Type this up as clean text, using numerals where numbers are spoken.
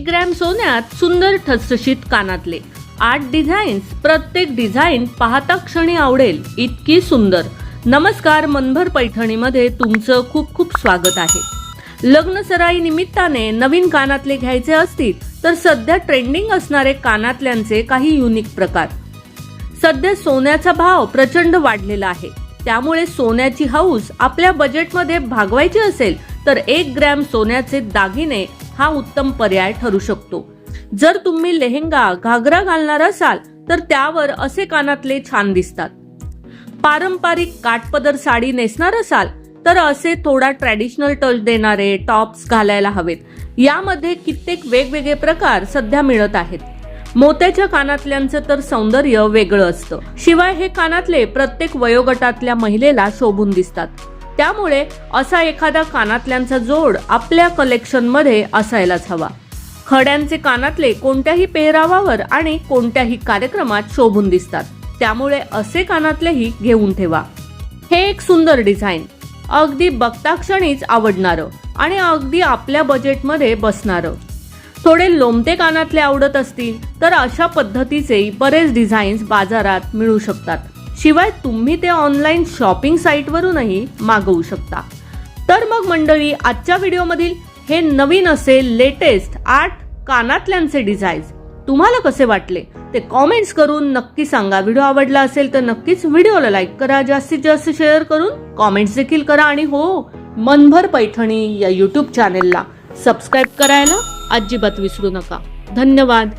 Gram सोन्यात सुंदर ठसठशीत कानातले 8 डिझाईन्स, प्रत्येक डिझाईन पाहता क्षणी आवडेल इतकी सुंदर. नमस्कार, मनभर पैठणीमध्ये तुमचं खूप खूप स्वागत आहे. लग्न सराई निमित्ताने नवीन कानातले घ्यायचे असतील तर सध्या ट्रेंडिंग असणारे कानातल्यांचे काही युनिक प्रकार. सध्या सोन्याचा भाव प्रचंड वाढलेला आहे, त्यामुळे सोन्याची हौस आपल्या बजेटमध्ये भागवायची असेल तर 1 ग्रॅम सोन्याचे दागिने हा उत्तम पर्याय ठरू शकतो. जर तुम्ही लेहंगा घागरा घालणार असाल तर त्यावर असे कानातले छान दिसतात. पारंपरिक काठपदर साडी नेसणार असाल तर असे थोडा ट्रॅडिशनल टच देणारे टॉप्स घालायला हवेत. यामध्ये कित्येक वेगवेगळे प्रकार सध्या मिळत आहेत. मोत्याच्या कानातल्यांचं तर सौंदर्य वेगळं असतं. शिवाय हे कानातले प्रत्येक वयोगटातल्या महिलेला शोभून दिसतात. त्यामुळे असा एखादा कानातल्यांचा जोड आपल्या कलेक्शन मध्ये असायलाच हवा. खड्यांचे कानातले कोणत्याही पेहरावावर आणि कोणत्याही कार्यक्रमात शोभून दिसतात, त्यामुळे असे कानातलेही घेऊन ठेवा. हे एक सुंदर डिझाईन, अगदी बघता क्षणीच आवडणारं आणि अगदी आपल्या बजेटमध्ये बसणारं. थोडे लोमते कानातले आवडत असतील तर अशा पद्धतीचे बरेच डिझाईन्स बाजारात मिळू शकतात. शिवाय तुम्ही ते ऑनलाईन शॉपिंग साईटवरूनही मागवू शकता. तर मग मंडळी, आजच्या व्हिडिओमधील हे नवीन असे लेटेस्ट 8 कानातल्यांचे डिझाईन्स तुम्हाला कसे वाटले ते कॉमेंट्स करून नक्की सांगा. व्हिडिओ आवडला असेल तर नक्कीच व्हिडिओला लाईक करा, जास्तीत जास्त शेअर करून कॉमेंट्स देखील करा आणि हो, मनभर पैठणी या यूट्यूब चॅनेलला सबस्क्राईब करायला अजिबात विसरू नका. धन्यवाद.